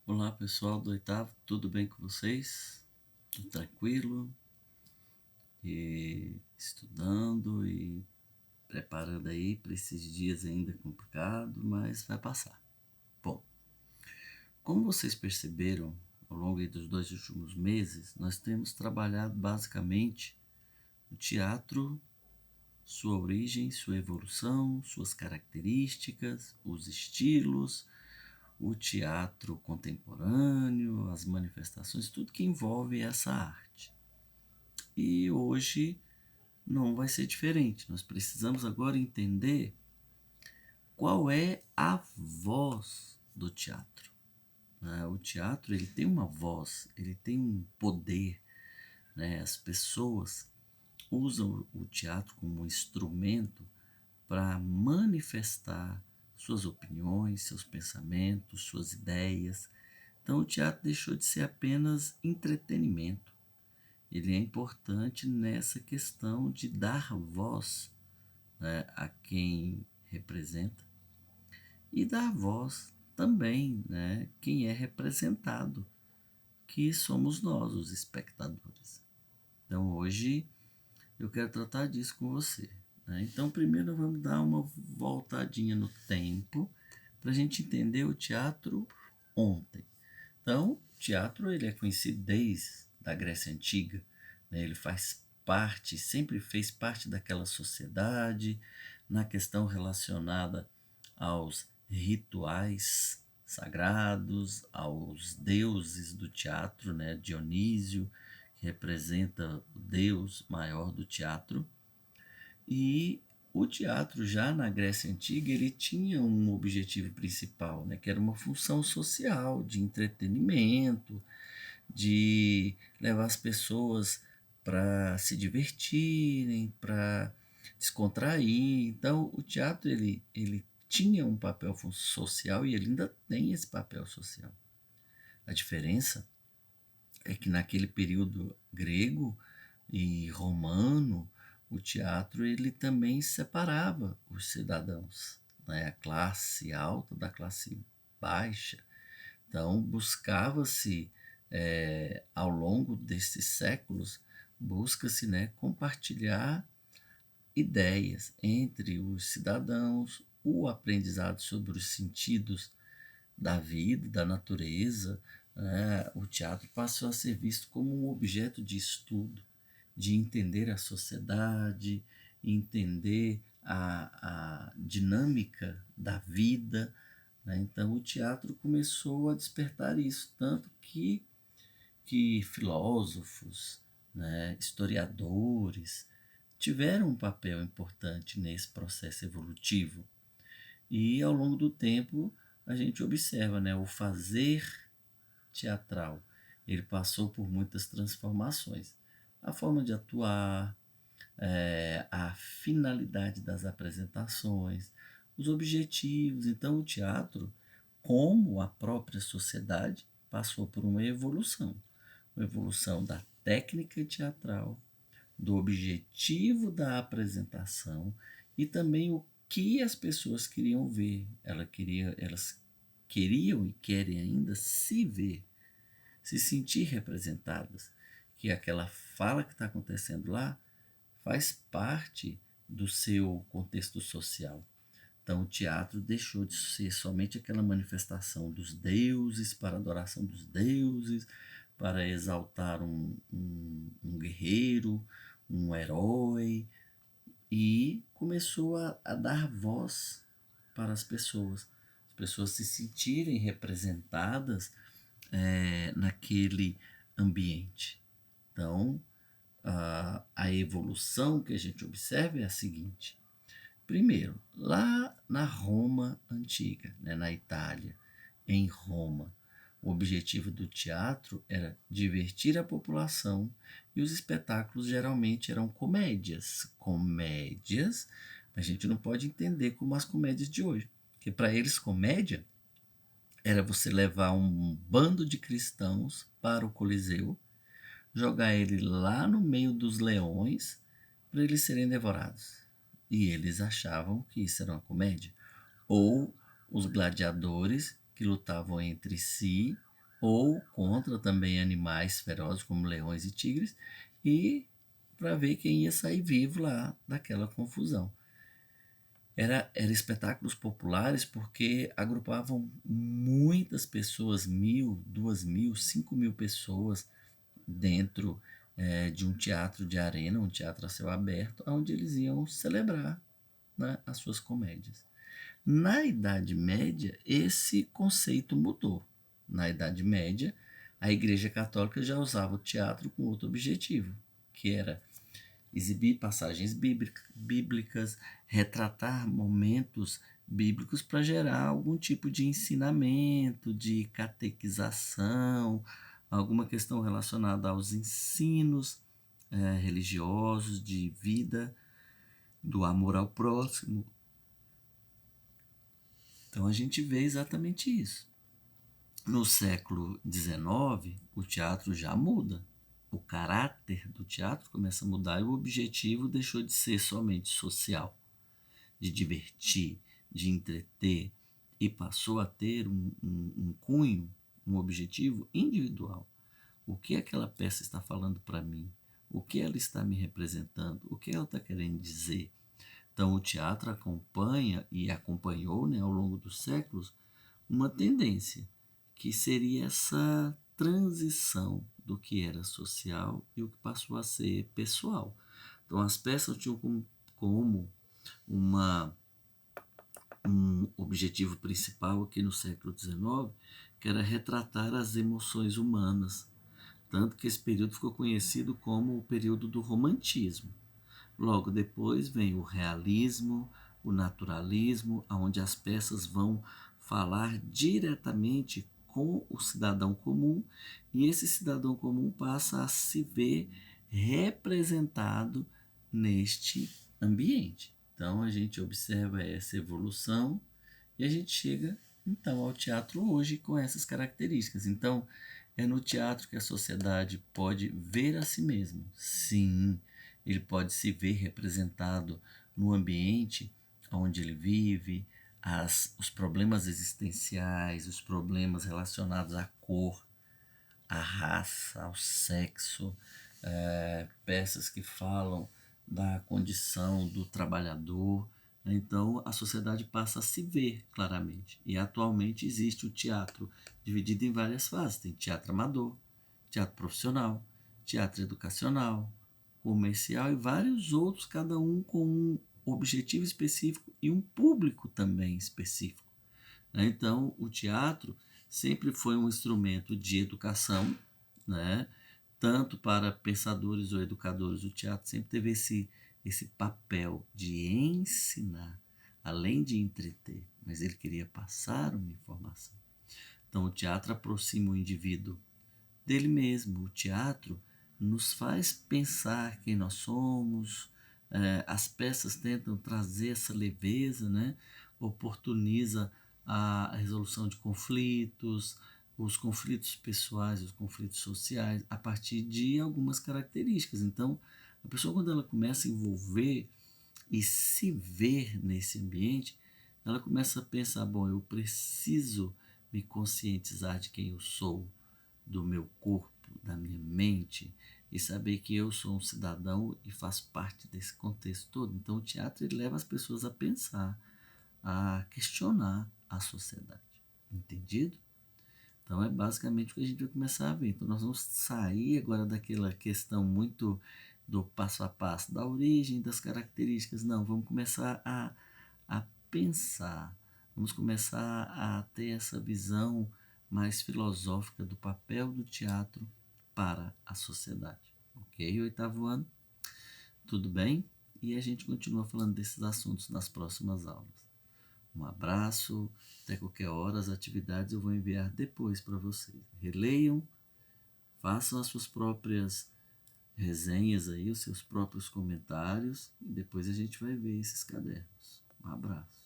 Olá pessoal do oitavo, tudo bem com vocês? Tudo tranquilo? E estudando e preparando aí para esses dias ainda complicado, mas vai passar. Bom, como vocês perceberam ao longo aí dos 2 últimos meses, nós temos trabalhado basicamente o teatro, sua origem, sua evolução, suas características, os estilos, o teatro contemporâneo, as manifestações, tudo que envolve essa arte. E hoje não vai ser diferente. Nós precisamos agora entender qual é a voz do teatro, né? O teatro ele tem uma voz, ele tem um poder, né? As pessoas usam o teatro como um instrumento para manifestar suas opiniões, seus pensamentos, suas ideias. Então, o teatro deixou de ser apenas entretenimento. Ele é importante nessa questão de dar voz, né, a quem representa e dar voz também, né, quem é representado, que somos nós, os espectadores. Então, hoje eu quero tratar disso com você, né? Então, primeiro vamos dar uma voltadinha no tempo para a gente entender o teatro ontem. Então, o teatro ele é conhecido desde a Grécia Antiga, né? Ele faz parte, sempre fez parte daquela sociedade, na questão relacionada aos rituais sagrados, aos deuses do teatro, né? Dionísio, que representa o deus maior do teatro, e o teatro, já na Grécia Antiga, ele tinha um objetivo principal, né, que era uma função social, de entretenimento, de levar as pessoas para se divertirem, para descontrair. Então, o teatro ele tinha um papel social e ele ainda tem esse papel social. A diferença é que naquele período grego e romano, o teatro ele também separava os cidadãos, né? A classe alta da classe baixa. Então, buscava-se, ao longo desses séculos, busca-se, né, compartilhar ideias entre os cidadãos, o aprendizado sobre os sentidos da vida, da natureza, né? O teatro passou a ser visto como um objeto de estudo, de entender a sociedade, entender a dinâmica da vida, né? Então o teatro começou a despertar isso, tanto que filósofos, né, historiadores, tiveram um papel importante nesse processo evolutivo. E ao longo do tempo a gente observa, né, o fazer teatral. Ele passou por muitas transformações. A forma de atuar, a finalidade das apresentações, os objetivos. Então, o teatro, como a própria sociedade, passou por uma evolução da técnica teatral, do objetivo da apresentação e também o que as pessoas queriam ver. Elas queriam e querem ainda se ver, se sentir representadas, que aquela fala que está acontecendo lá faz parte do seu contexto social. Então, o teatro deixou de ser somente aquela manifestação dos deuses, para adoração dos deuses, para exaltar um guerreiro, um herói, e começou a dar voz para as pessoas se sentirem representadas naquele ambiente. Então, a evolução que a gente observa é a seguinte: primeiro, lá na Roma antiga, né, na Itália, em Roma, o objetivo do teatro era divertir a população e os espetáculos geralmente eram comédias. Comédias, a gente não pode entender como as comédias de hoje, porque para eles comédia era você levar um bando de cristãos para o Coliseu, jogar ele lá no meio dos leões para eles serem devorados. E eles achavam que isso era uma comédia. Ou os gladiadores que lutavam entre si, ou contra também animais ferozes como leões e tigres, e para ver quem ia sair vivo lá daquela confusão. Era espetáculos populares porque agrupavam muitas pessoas, 1.000, 2.000, 5.000 pessoas dentro de um teatro de arena, um teatro a céu aberto, onde eles iam celebrar, né, as suas comédias. Na Idade Média, esse conceito mudou. Na Idade Média, a Igreja Católica já usava o teatro com outro objetivo, que era exibir passagens bíblicas, retratar momentos bíblicos para gerar algum tipo de ensinamento, de catequização, alguma questão relacionada aos ensinos religiosos, de vida, do amor ao próximo. Então a gente vê exatamente isso. No século XIX, o teatro já muda. O caráter do teatro começa a mudar e o objetivo deixou de ser somente social, de divertir, de entreter, e passou a ter um cunho, um objetivo individual. O que aquela peça está falando para mim? O que ela está me representando? O que ela está querendo dizer? Então, o teatro acompanha e acompanhou, né, ao longo dos séculos uma tendência, que seria essa transição do que era social e o que passou a ser pessoal. Então, as peças tinham como uma, um objetivo principal aqui no século XIX, que era retratar as emoções humanas. Tanto que esse período ficou conhecido como o período do romantismo. Logo depois vem o realismo, o naturalismo, onde as peças vão falar diretamente com o cidadão comum e esse cidadão comum passa a se ver representado neste ambiente. Então a gente observa essa evolução e a gente chega então ao teatro hoje com essas características. Então é no teatro que a sociedade pode ver a si mesmo. Sim, ele pode se ver representado no ambiente onde ele vive, os problemas existenciais, os problemas relacionados à cor, à raça, ao sexo, peças que falam da condição do trabalhador. Então, a sociedade passa a se ver claramente. E atualmente existe o teatro dividido em várias fases: tem teatro amador, teatro profissional, teatro educacional, comercial e vários outros, cada um com um objetivo específico e um público também específico. Então, o teatro sempre foi um instrumento de educação, né? Tanto para pensadores ou educadores, o teatro sempre teve esse papel de ensinar, além de entreter, mas ele queria passar uma informação. Então, o teatro aproxima o indivíduo dele mesmo. O teatro nos faz pensar quem nós somos. As peças tentam trazer essa leveza, né? Oportuniza a resolução de conflitos, os conflitos pessoais, os conflitos sociais, a partir de algumas características. Então, a pessoa, quando ela começa a envolver e se ver nesse ambiente, ela começa a pensar: bom, eu preciso me conscientizar de quem eu sou, do meu corpo, da minha mente, e saber que eu sou um cidadão e faço parte desse contexto todo. Então, o teatro ele leva as pessoas a pensar, a questionar a sociedade. Entendido? Então, é basicamente o que a gente vai começar a ver. Então, nós vamos sair agora daquela questão muito do passo a passo, da origem, das características. Não, vamos começar a pensar, vamos começar a ter essa visão mais filosófica do papel do teatro para a sociedade. Ok, oitavo ano? Tudo bem? E a gente continua falando desses assuntos nas próximas aulas. Um abraço, até qualquer hora, as atividades eu vou enviar depois para vocês. Releiam, façam as suas próprias resenhas aí, os seus próprios comentários, e depois a gente vai ver esses cadernos. Um abraço.